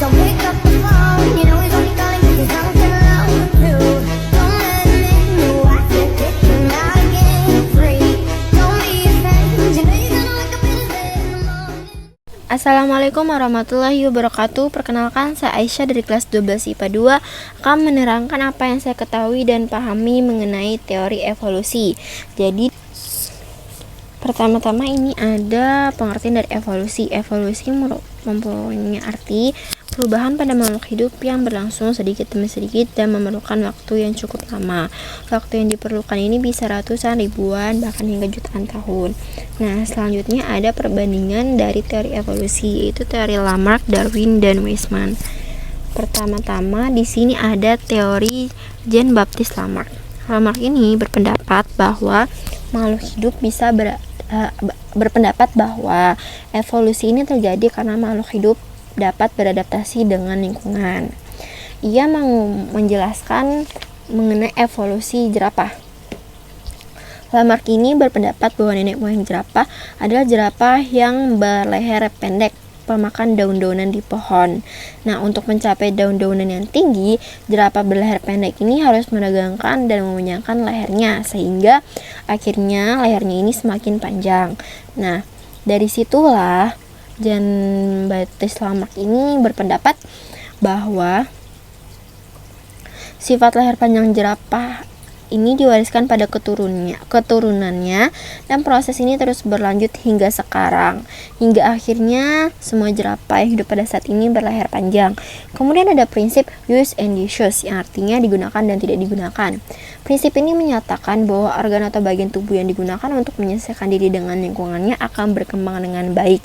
Don't pick up the phone, you know he's only calling 'cause he's drunk and alone. Rude, don't let him in, no, I can't pick him out again. Free, don't be a friend, you know you're gonna wake up in his bed in the morning. Assalamualaikum warahmatullahi wabarakatuh. Perkenalkan, saya Aisyah dari kelas 12 IPA 2 akan menerangkan apa yang saya ketahui dan pahami mengenai teori evolusi. Jadi pertama-tama ini ada pengertian dari evolusi. Evolusi mempunyai arti perubahan pada makhluk hidup yang berlangsung sedikit demi sedikit dan memerlukan waktu yang cukup lama. Waktu yang diperlukan ini bisa ratusan, ribuan, bahkan hingga jutaan tahun. Nah, selanjutnya ada perbandingan dari teori evolusi, yaitu teori Lamarck, Darwin, dan Weismann. Pertama-tama di sini ada teori Jean-Baptiste Lamarck. Lamarck ini berpendapat bahwa makhluk hidup bisa berpendapat bahwa evolusi ini terjadi karena makhluk hidup dapat beradaptasi dengan lingkungan. Ia mau menjelaskan mengenai evolusi jerapah. Lamarck ini berpendapat bahwa nenek moyang jerapah adalah jerapah yang berleher pendek, pemakan daun-daunan di pohon. Nah, untuk mencapai daun-daunan yang tinggi, jerapah berleher pendek ini harus menegangkan dan memanjangkan lehernya, sehingga akhirnya lehernya ini semakin panjang. Nah, dari situlah Jean-Baptiste Lamarck ini berpendapat bahwa sifat leher panjang jerapah ini diwariskan pada keturunannya, dan proses ini terus berlanjut hingga sekarang, hingga akhirnya semua jerapah yang hidup pada saat ini berleher panjang. Kemudian ada prinsip use and disuse, yang artinya digunakan dan tidak digunakan. Prinsip ini menyatakan bahwa organ atau bagian tubuh yang digunakan untuk menyelesaikan diri dengan lingkungannya akan berkembang dengan baik.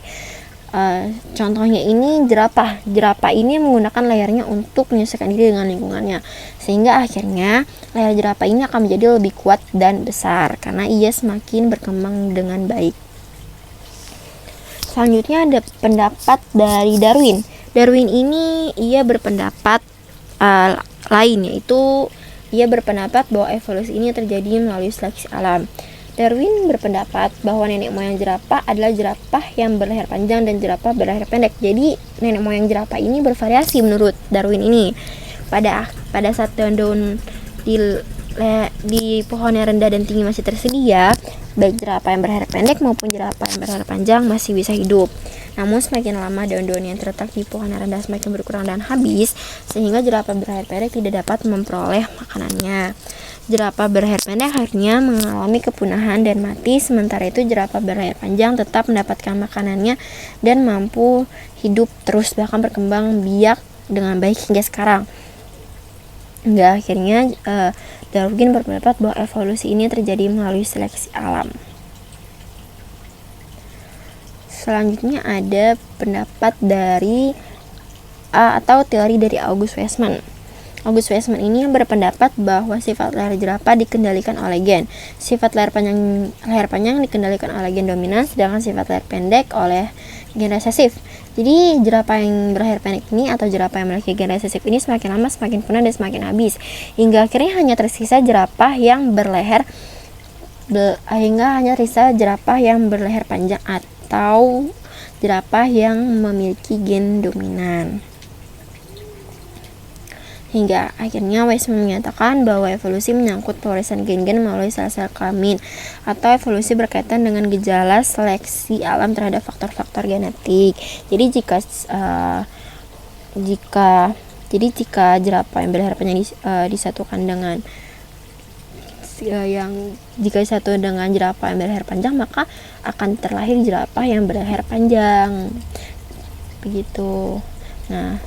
Contohnya ini jerapah ini menggunakan lehernya untuk menyelesaikan diri dengan lingkungannya, sehingga akhirnya leher jerapah ini akan menjadi lebih kuat dan besar karena ia semakin berkembang dengan baik. Selanjutnya ada pendapat dari Darwin. Darwin ini ia berpendapat lain, yaitu ia berpendapat bahwa evolusi ini terjadi melalui seleksi alam. Darwin berpendapat bahwa nenek moyang jerapah adalah jerapah yang berleher panjang dan jerapah berleher pendek. Jadi nenek moyang jerapah ini bervariasi menurut Darwin ini. Pada saat daun-daun di pohon yang rendah dan tinggi masih tersedia, baik jerapah yang berleher pendek maupun jerapah yang berleher panjang masih bisa hidup. Namun semakin lama daun-daun yang terletak di pohon yang rendah semakin berkurang dan habis, sehingga jerapah berleher pendek tidak dapat memperoleh makanannya. Jerapah berleher pendek akhirnya mengalami kepunahan dan mati, sementara itu jerapah berleher panjang tetap mendapatkan makanannya dan mampu hidup terus, bahkan berkembang biak dengan baik hingga sekarang. Hingga akhirnya Darwin berpendapat bahwa evolusi ini terjadi melalui seleksi alam. Selanjutnya ada pendapat dari atau teori dari August Weismann. August Weismann ini berpendapat bahwa sifat leher jerapah dikendalikan oleh gen. Sifat leher panjang dikendalikan oleh gen dominan, sedangkan sifat leher pendek oleh gen resesif. Jadi jerapah yang berleher pendek ini atau jerapah yang memiliki gen resesif ini semakin lama semakin punah dan semakin habis, hingga akhirnya hanya tersisa jerapah yang berleher panjang atau jerapah yang memiliki gen dominan. Hingga akhirnya Weismann menyatakan bahwa evolusi menyangkut pewarisan gen-gen melalui sel-sel kelamin, atau evolusi berkaitan dengan gejala seleksi alam terhadap faktor-faktor genetik. Jadi jika jerapah yang berleher panjang disatukan dengan jerapah yang berleher panjang, maka akan terlahir jerapah yang berleher panjang. Begitu. Nah,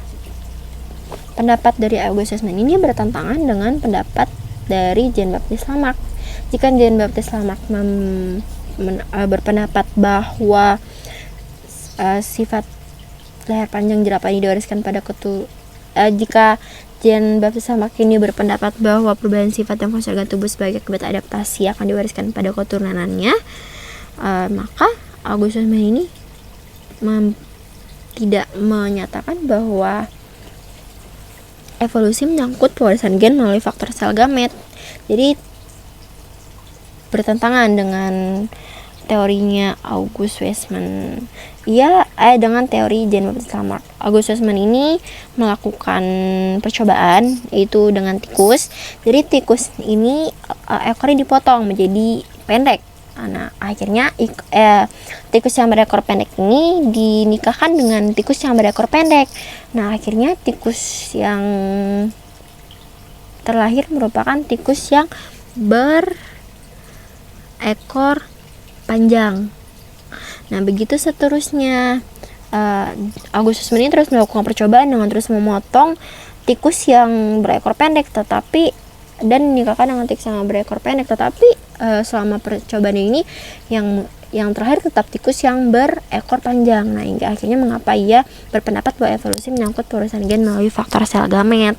pendapat dari August Weismann ini bertentangan dengan pendapat dari Jean-Baptiste Lamarck. Jika Jean-Baptiste Lamarck berpendapat bahwa sifat leher panjang jerapah ini diwariskan pada jika Jean-Baptiste Lamarck ini berpendapat bahwa perubahan sifat dan fungsi organ tubuh sebagai akibat adaptasi akan diwariskan pada keturunannya, maka August Weismann ini tidak menyatakan bahwa evolusi menyangkut pewarisan gen melalui faktor sel gamet. Jadi bertentangan dengan teorinya August Weismann. Ia dengan teori Jean-Baptiste Lamarck. Augustus Husserl ini melakukan percobaan yaitu dengan tikus. Jadi tikus ini ekornya dipotong menjadi pendek. Nah, akhirnya tikus yang berekor pendek ini dinikahkan dengan tikus yang berekor pendek. Nah, akhirnya tikus yang terlahir merupakan tikus yang berekor panjang. Nah, begitu seterusnya. Augustus ini terus melakukan percobaan dengan terus memotong tikus yang berekor pendek dan dinikahkan dengan tikus yang berekor pendek, tetapi selama percobaan ini yang terakhir tetap tikus yang berekor panjang. Nah, hingga akhirnya mengapa ia berpendapat bahwa evolusi menyangkut perubahan gen melalui faktor sel gamet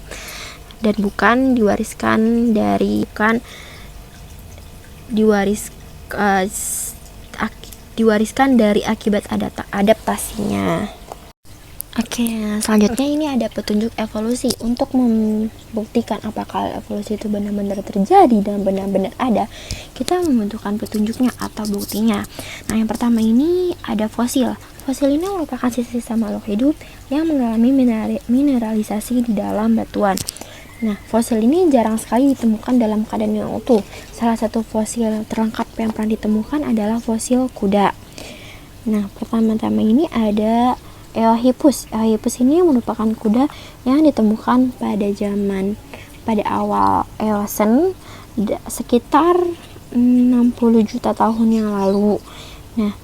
dan bukan diwariskan dari akibat adaptasinya. Oke, selanjutnya ini ada petunjuk evolusi. Untuk membuktikan apakah evolusi itu benar-benar terjadi dan benar-benar ada, kita membutuhkan petunjuknya atau buktinya. Nah, yang pertama ini ada fosil. Fosil ini merupakan sisa-sisa makhluk hidup yang mengalami mineralisasi di dalam batuan. Nah, fosil ini jarang sekali ditemukan dalam keadaan yang utuh. Salah satu fosil terlengkap yang pernah ditemukan adalah fosil kuda. Nah, pertama-tama ini ada Eohippus. Eohippus ini merupakan kuda yang ditemukan pada awal Eosen sekitar 60 juta tahun yang lalu. Nah,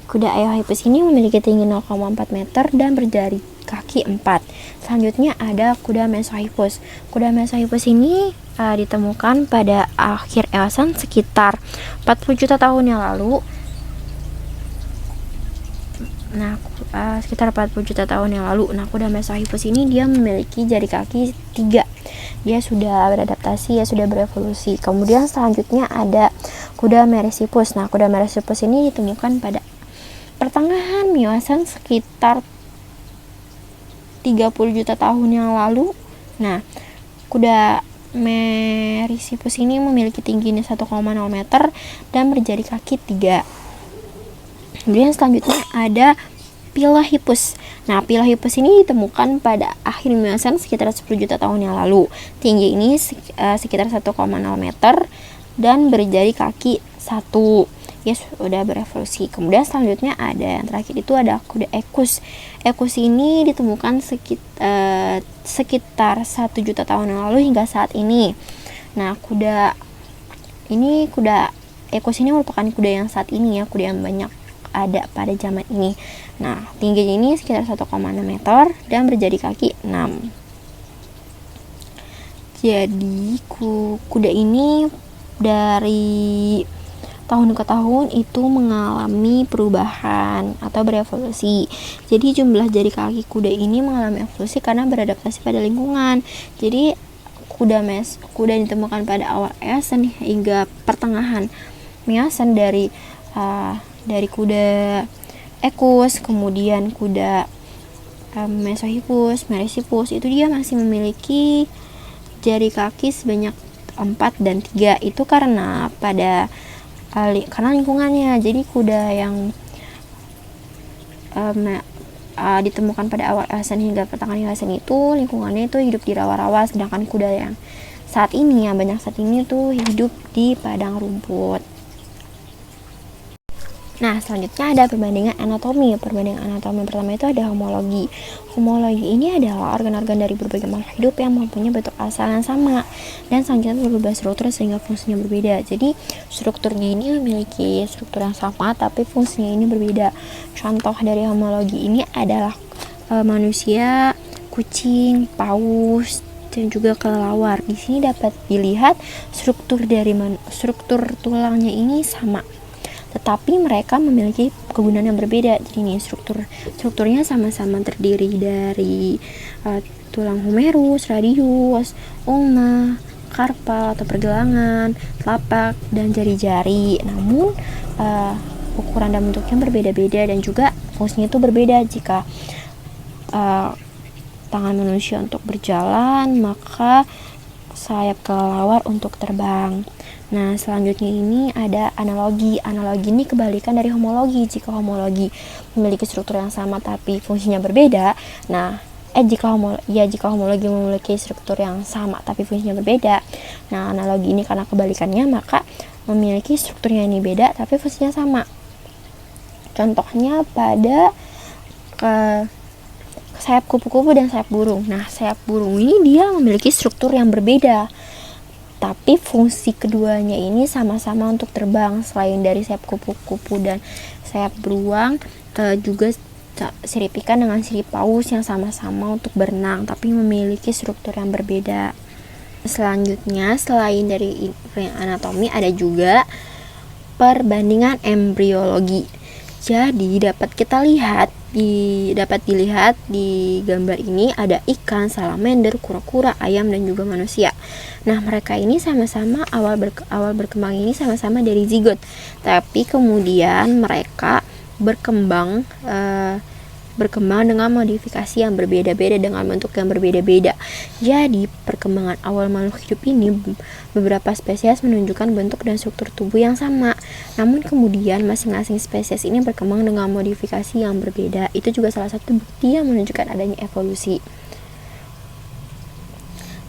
kuda Eohippus ini memiliki tinggi 0,4 meter dan berjari kaki 4. Selanjutnya ada kuda Mesohippus. Kuda Mesohippus ini ditemukan pada akhir Eosen sekitar 40 juta tahun yang lalu. Nah, sekitar 40 juta tahun yang lalu. Nah, kuda Mesohippus ini dia memiliki jari kaki 3. Dia sudah beradaptasi, sudah berevolusi. Kemudian selanjutnya ada kuda Merysippus. Nah, kuda Merysippus ini ditemukan pada pertengahan Miosen sekitar 30 juta tahun yang lalu. Nah, kuda Merysippus ini memiliki tinggi 1,0 meter dan berjari kaki 3. Kemudian selanjutnya ada Pilohippus. Nah, Pilohippus ini ditemukan pada akhir Miosen sekitar 10 juta tahun yang lalu. Tinggi ini sekitar 1,0 meter dan berjari kaki 1. Ya, sudah berevolusi. Kemudian selanjutnya ada yang terakhir itu ada kuda Equus. Equus ini ditemukan sekitar 1 juta tahun yang lalu hingga saat ini. Nah, kuda Equus ini merupakan kuda yang saat ini kuda yang banyak ada pada zaman ini. Nah, tingginya ini sekitar 1,6 meter dan berjari kaki 6. Jadi kuda ini dari tahun ke tahun itu mengalami perubahan atau berevolusi. Jadi jumlah jari kaki kuda ini mengalami evolusi karena beradaptasi pada lingkungan. Jadi kuda ditemukan pada awal Eosen hingga pertengahan Miosen dari kuda Equus, kemudian kuda Mesohippus, Merysippus, itu dia masih memiliki jari kaki sebanyak 4 dan 3. Itu karena lingkungannya. Jadi kuda yang ditemukan pada awal Eosen hingga pertengahan Eosen itu lingkungannya itu hidup di rawa-rawa, sedangkan kuda yang banyak saat ini tuh hidup di padang rumput. Nah, selanjutnya ada perbandingan anatomi. Perbandingan anatomi pertama itu ada homologi. Homologi ini adalah organ-organ dari berbagai makhluk hidup yang mempunyai bentuk asal yang sama dan selanjutnya berubah struktur sehingga fungsinya berbeda. Jadi strukturnya ini memiliki struktur yang sama tapi fungsinya ini berbeda. Contoh dari homologi ini adalah manusia, kucing, paus, dan juga kelelawar. Di sini dapat dilihat struktur tulangnya ini sama, tetapi mereka memiliki kegunaan yang berbeda. Jadi ini strukturnya sama-sama terdiri dari tulang humerus, radius, ulna, karpal atau pergelangan, telapak, dan jari-jari. Namun ukuran dan bentuknya berbeda-beda dan juga fungsinya itu berbeda. Jika tangan manusia untuk berjalan, maka sayap kelelawar untuk terbang. Nah, selanjutnya ini ada analogi. Analogi ini kebalikan dari homologi. Jika homologi memiliki struktur yang sama tapi fungsinya berbeda, jika homologi memiliki struktur yang sama tapi fungsinya berbeda. Nah, analogi ini karena kebalikannya maka memiliki strukturnya ini beda tapi fungsinya sama. Contohnya pada sayap kupu-kupu dan sayap burung. Nah, sayap burung ini dia memiliki struktur yang berbeda, tapi fungsi keduanya ini sama-sama untuk terbang. Selain dari sayap kupu-kupu dan sayap beruang, juga sirip ikan dengan sirip paus yang sama-sama untuk berenang, tapi memiliki struktur yang berbeda. Selanjutnya, selain dari anatomi, ada juga perbandingan embriologi. Jadi dapat dilihat di gambar ini ada ikan, salamander, kura-kura, ayam dan juga manusia. Nah, mereka ini sama-sama awal berkembang ini sama-sama dari zigot, tapi kemudian mereka berkembang dengan modifikasi yang berbeda-beda dengan bentuk yang berbeda-beda. Jadi, perkembangan awal makhluk hidup ini beberapa spesies menunjukkan bentuk dan struktur tubuh yang sama. Namun kemudian masing-masing spesies ini berkembang dengan modifikasi yang berbeda. Itu juga salah satu bukti yang menunjukkan adanya evolusi.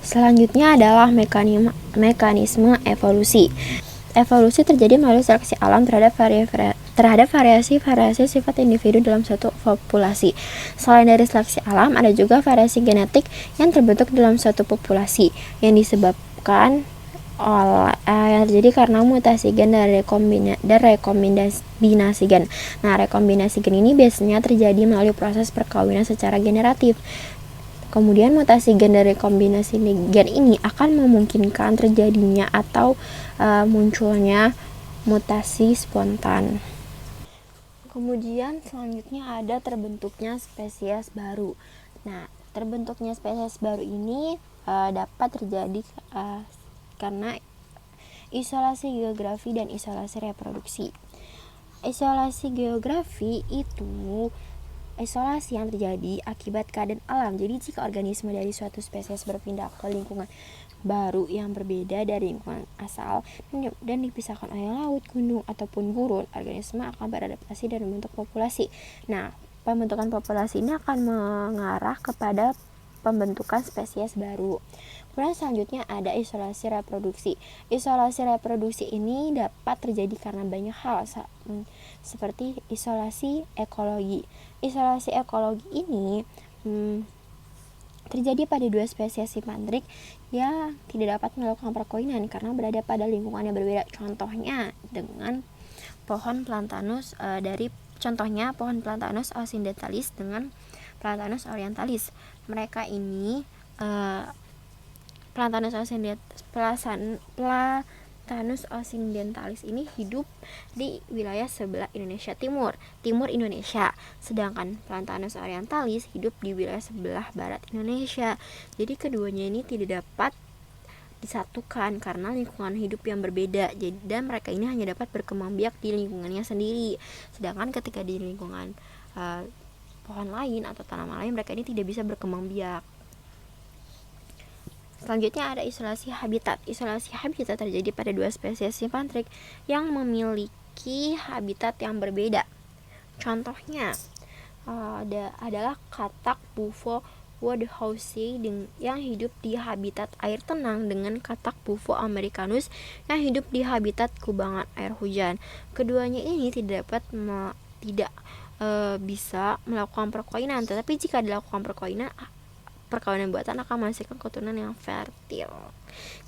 Selanjutnya adalah mekanisme evolusi. Evolusi terjadi melalui seleksi alam terhadap variasi sifat individu dalam suatu populasi. Selain dari seleksi alam, ada juga variasi genetik yang terbentuk dalam suatu populasi yang disebabkan yang terjadi karena mutasi gen dan rekombinasi gen. Nah, rekombinasi gen ini biasanya terjadi melalui proses perkawinan secara generatif. Kemudian mutasi gen dan rekombinasi gen ini akan memungkinkan terjadinya atau munculnya mutasi spontan. Kemudian selanjutnya ada terbentuknya spesies baru. Nah, terbentuknya spesies baru ini dapat terjadi karena isolasi geografi dan isolasi reproduksi. Isolasi geografi itu isolasi yang terjadi akibat keadaan alam. Jadi jika organisme dari suatu spesies berpindah ke lingkungan baru yang berbeda dari lingkungan asal dan dipisahkan oleh laut, gunung, ataupun gurun, organisme akan beradaptasi dan membentuk populasi. Nah, pembentukan populasi ini akan mengarah kepada pembentukan spesies baru. Kemudian selanjutnya ada isolasi reproduksi. Isolasi reproduksi ini dapat terjadi karena banyak hal seperti isolasi ekologi. Isolasi ekologi ini terjadi pada dua spesies simpanderik yang tidak dapat melakukan perkawinan karena berada pada lingkungan yang berbeda. Contohnya dengan pohon Platanus pohon Platanus occidentalis dengan Platanus orientalis. Mereka ini Platanus occidentalis ini hidup di wilayah sebelah Indonesia timur Indonesia, sedangkan Platanus orientalis hidup di wilayah sebelah barat Indonesia. Jadi keduanya ini tidak dapat disatukan karena lingkungan hidup yang berbeda. Dan mereka ini hanya dapat berkembang biak di lingkungannya sendiri. Sedangkan ketika di lingkungan pohon lain atau tanaman lain, mereka ini tidak bisa berkembang biak. Selanjutnya ada isolasi habitat. Isolasi habitat terjadi pada dua spesies simpanderik yang memiliki habitat yang berbeda. Contohnya adalah katak bufo woodhousei yang hidup di habitat air tenang dengan katak bufo americanus yang hidup di habitat kubangan air hujan. Keduanya ini tidak bisa melakukan perkawinan, tetapi jika dilakukan perkawinan buatan akan menghasilkan keturunan yang fertil.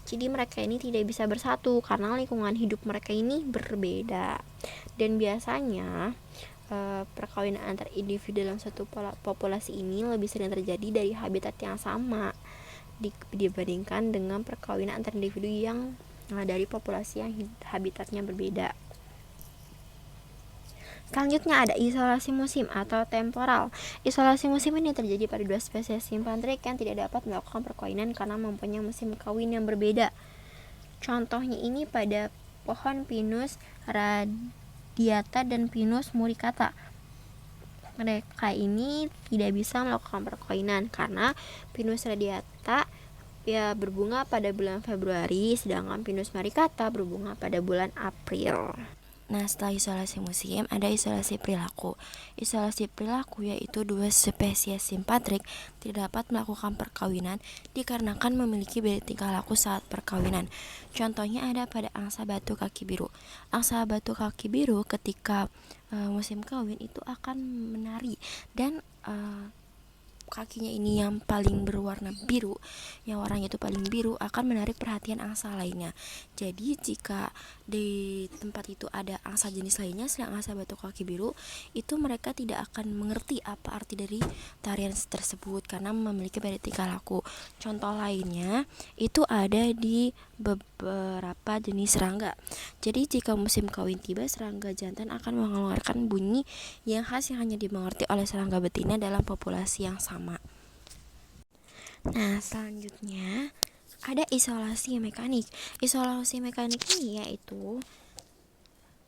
Jadi mereka ini tidak bisa bersatu karena lingkungan hidup mereka ini berbeda. Dan biasanya perkawinan antar individu dalam satu populasi ini lebih sering terjadi dari habitat yang sama dibandingkan dengan perkawinan antar individu yang dari populasi yang habitatnya berbeda. Selanjutnya ada isolasi musim atau temporal. Isolasi musim ini terjadi pada dua spesies simpanderik yang tidak dapat melakukan perkawinan karena mempunyai musim kawin yang berbeda. Contohnya ini pada pohon Pinus radiata dan Pinus muricata. Mereka ini tidak bisa melakukan perkawinan karena Pinus radiata ya berbunga pada bulan Februari, sedangkan Pinus maricata berbunga pada bulan April. Nah, setelah isolasi musim, ada isolasi perilaku. Isolasi perilaku yaitu dua spesies simpatrik tidak dapat melakukan perkawinan dikarenakan memiliki beda tingkah laku saat perkawinan. Contohnya ada pada angsa batu kaki biru. Angsa batu kaki biru ketika musim kawin itu akan menari dan kakinya ini yang paling berwarna biru, yang warnanya itu paling biru, akan menarik perhatian angsa lainnya. Jadi jika di tempat itu ada angsa jenis lainnya selain angsa batu kaki biru, itu mereka tidak akan mengerti apa arti dari tarian tersebut karena memiliki beda tingkah laku. Contoh lainnya itu ada di beberapa jenis serangga. Jadi jika musim kawin tiba, serangga jantan akan mengeluarkan bunyi yang khas yang hanya dimengerti oleh serangga betina dalam populasi yang sama. Nah, selanjutnya ada isolasi mekanik. Isolasi mekanik ini yaitu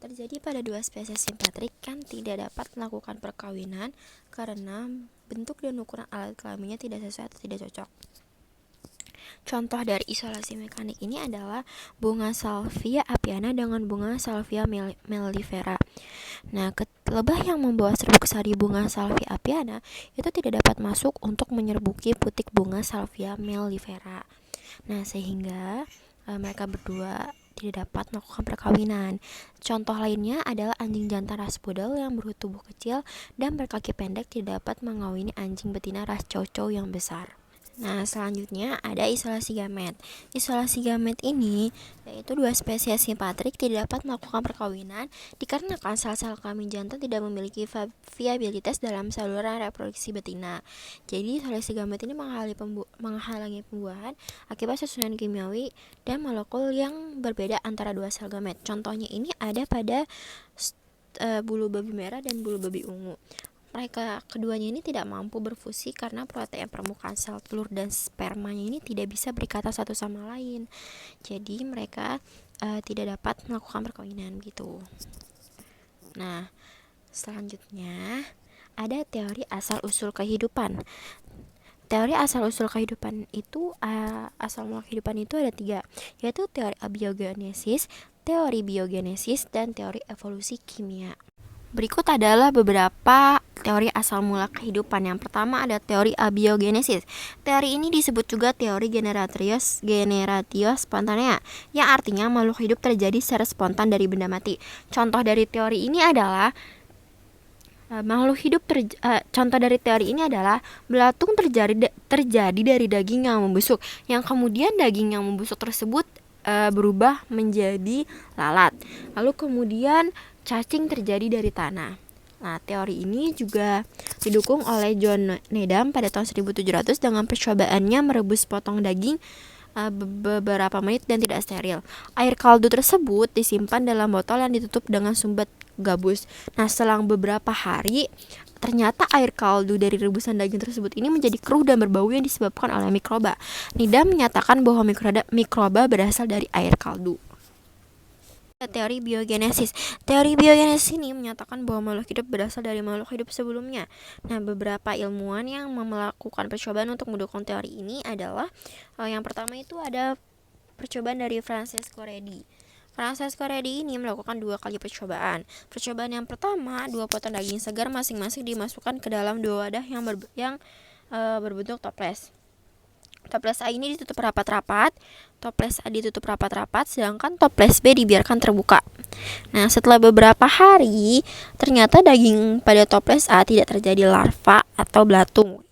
terjadi pada dua spesies simpatrik yang tidak dapat melakukan perkawinan karena bentuk dan ukuran alat kelaminnya tidak sesuai atau tidak cocok. Contoh dari isolasi mekanik ini adalah bunga Salvia apiana dengan bunga Salvia mellifera. Nah, lebah yang membawa serbuk sari bunga Salvia apiana itu tidak dapat masuk untuk menyerbuki putik bunga Salvia mellifera. Nah, sehingga mereka berdua tidak dapat melakukan perkawinan. Contoh lainnya adalah anjing jantan ras poodle yang bertubuh kecil dan berkaki pendek tidak dapat mengawini anjing betina ras chow chow yang besar. Nah, selanjutnya ada isolasi gamet. Isolasi gamet ini yaitu dua spesies simpatrik tidak dapat melakukan perkawinan dikarenakan sel-sel kelamin jantan tidak memiliki viabilitas dalam saluran reproduksi betina. Jadi isolasi gamet ini menghalangi pembuahan akibat susunan kimiawi dan molekul yang berbeda antara dua sel gamet. Contohnya ini ada pada bulu babi merah dan bulu babi ungu. Mereka keduanya ini tidak mampu berfusi karena protein permukaan sel telur dan spermanya ini tidak bisa berikatan satu sama lain. Jadi mereka tidak dapat melakukan perkawinan gitu. Nah, selanjutnya ada teori asal-usul kehidupan. Teori asal-usul kehidupan itu asal mula kehidupan itu ada 3, yaitu teori abiogenesis, teori biogenesis, dan teori evolusi kimia. Berikut adalah beberapa teori asal mula kehidupan. Yang pertama ada teori abiogenesis. Teori ini disebut juga teori generatio spontanea, yang artinya makhluk hidup terjadi secara spontan dari benda mati. Contoh dari teori ini adalah belatung terjadi dari daging yang membusuk, yang kemudian daging yang membusuk tersebut berubah menjadi lalat. Lalu kemudian cacing terjadi dari tanah. Nah, teori ini juga didukung oleh John Needham pada tahun 1700 dengan percobaannya merebus potong daging beberapa menit dan tidak steril. Air kaldu tersebut disimpan dalam botol yang ditutup dengan sumbat gabus. Nah, selang beberapa hari ternyata air kaldu dari rebusan daging tersebut ini menjadi keruh dan berbau yang disebabkan oleh mikroba. Needham menyatakan bahwa mikroba berasal dari air kaldu. Teori biogenesis. Teori biogenesis ini menyatakan bahwa makhluk hidup berasal dari makhluk hidup sebelumnya. Nah, beberapa ilmuwan yang melakukan percobaan untuk mendukung teori ini adalah yang pertama itu ada percobaan dari Francesco Redi. Francesco Redi ini melakukan 2 kali percobaan. Percobaan yang pertama, 2 potong daging segar masing-masing dimasukkan ke dalam 2 wadah yang berbentuk toples. Toples A ini ditutup rapat-rapat, toples A ditutup rapat-rapat, sedangkan toples B dibiarkan terbuka. Nah, setelah beberapa hari, ternyata daging pada toples A tidak terjadi larva atau belatung.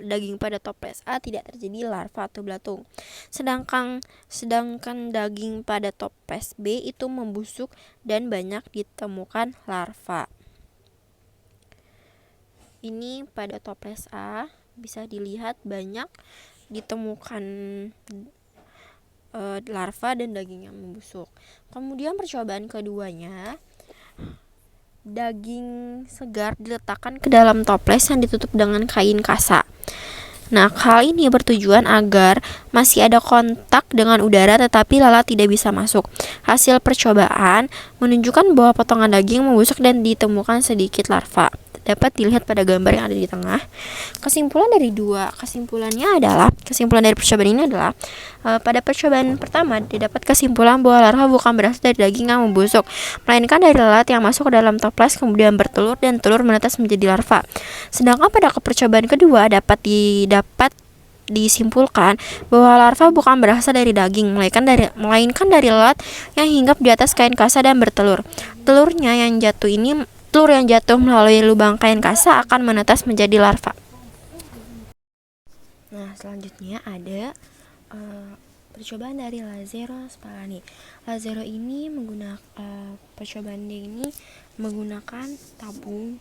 Daging pada toples A tidak terjadi larva atau belatung. Sedangkan daging pada toples B itu membusuk dan banyak ditemukan larva. Ini pada toples A bisa dilihat banyak ditemukan larva dan daging yang membusuk. Kemudian percobaan keduanya, daging segar diletakkan ke dalam toples yang ditutup dengan kain kasa. Nah, hal ini bertujuan agar masih ada kontak dengan udara tetapi lalat tidak bisa masuk. Hasil percobaan menunjukkan bahwa potongan daging membusuk dan ditemukan sedikit larva. dapat dilihat pada gambar yang ada di tengah. Kesimpulan dari percobaan ini adalah pada percobaan pertama didapat kesimpulan bahwa larva bukan berasal dari daging yang membusuk, melainkan dari lalat yang masuk ke dalam toples kemudian bertelur dan telur menetas menjadi larva. Sedangkan pada percobaan kedua dapat disimpulkan bahwa larva bukan berasal dari daging, melainkan dari lalat yang hinggap di atas kain kasa dan bertelur. Telur yang jatuh melalui lubang kain kasa akan menetas menjadi larva. Nah, selanjutnya ada percobaan dari Lazzaro Spallanzani. Lazzaro ini percobaan dia ini menggunakan tabung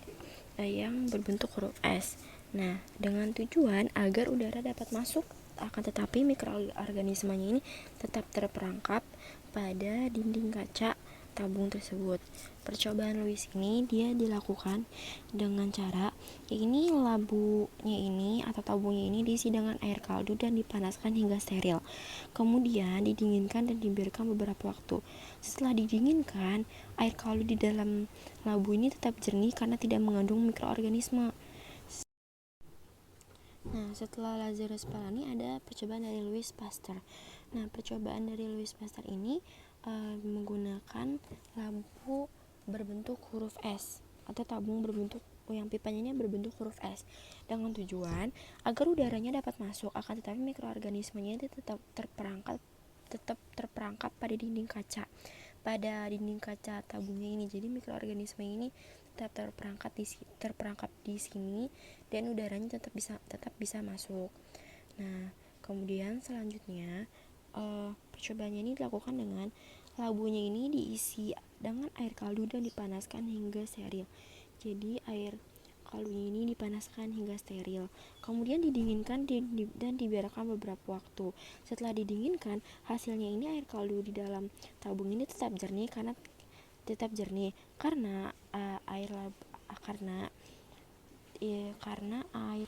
yang berbentuk huruf S. Nah, dengan tujuan agar udara dapat masuk, akan tetapi mikroorganismenya ini tetap terperangkap pada dinding kaca tabung tersebut. Percobaan Lewis ini dia dilakukan dengan cara labunya ini atau tabungnya ini diisi dengan air kaldu dan dipanaskan hingga steril. Kemudian didinginkan dan dibiarkan beberapa waktu. Setelah didinginkan, air kaldu di dalam labu ini tetap jernih karena tidak mengandung mikroorganisme. Nah, setelah Lazzaro Spallanzani ada percobaan dari Louis Pasteur. Nah, percobaan dari Louis Pasteur ini menggunakan labu berbentuk huruf S atau tabung berbentuk yang pipanya ini berbentuk huruf S dengan tujuan agar udaranya dapat masuk, akan tetapi mikroorganismenya itu tetap terperangkap pada dinding kaca tabungnya ini. Jadi mikroorganisme ini tetap terperangkap di sini dan udaranya tetap bisa masuk. Nah, kemudian selanjutnya percobaannya ini dilakukan dengan labunya ini diisi dengan air kaldu dan dipanaskan hingga steril. Jadi air kaldunya ini dipanaskan hingga steril. Kemudian didinginkan dan dibiarkan beberapa waktu. Setelah didinginkan, hasilnya ini air kaldu di dalam tabung ini tetap jernih karena air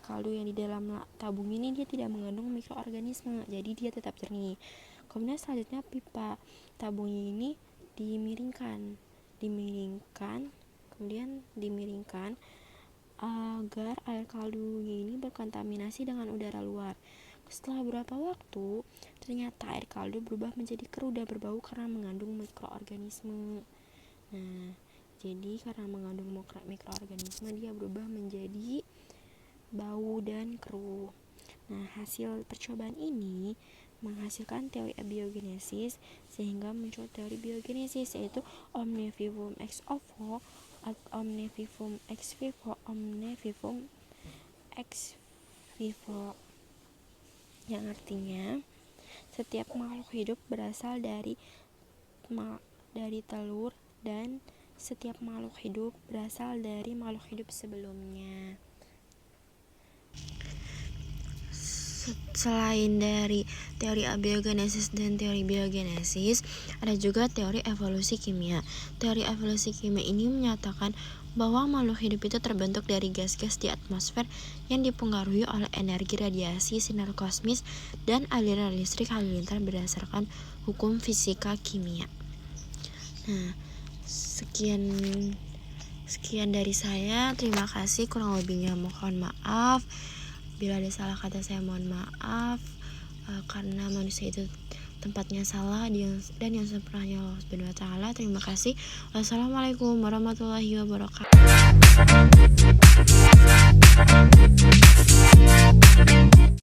kaldu yang di dalam tabung ini dia tidak mengandung mikroorganisme, jadi dia tetap jernih. Kemudian selanjutnya pipa tabungnya ini dimiringkan agar air kaldunya ini berkontaminasi dengan udara luar. Setelah beberapa waktu, ternyata air kaldu berubah menjadi keruh dan berbau karena mengandung mikroorganisme. Nah, jadi karena mengandung mikroorganisme dia berubah menjadi bau dan keruh. Nah, hasil percobaan ini menghasilkan teori abiogenesis sehingga muncul teori biogenesis, yaitu omnivivum ex ovo, omnivivum ex vivo, omnivivum ex vivo, yang artinya setiap makhluk hidup berasal dari telur dan setiap makhluk hidup berasal dari makhluk hidup sebelumnya. Selain dari teori abiogenesis dan teori biogenesis, ada juga teori evolusi kimia. Teori evolusi kimia ini menyatakan bahwa makhluk hidup itu terbentuk dari gas-gas di atmosfer yang dipengaruhi oleh energi radiasi, sinar kosmis, dan aliran listrik halilintar berdasarkan hukum fisika kimia. Nah, sekian dari saya. Terima kasih, kurang lebihnya mohon maaf. Bila ada salah kata saya mohon maaf, karena manusia itu tempatnya salah dan yang sempurnanya Allah Subhanahu wa taala. Terima kasih. Wassalamualaikum warahmatullahi wabarakatuh.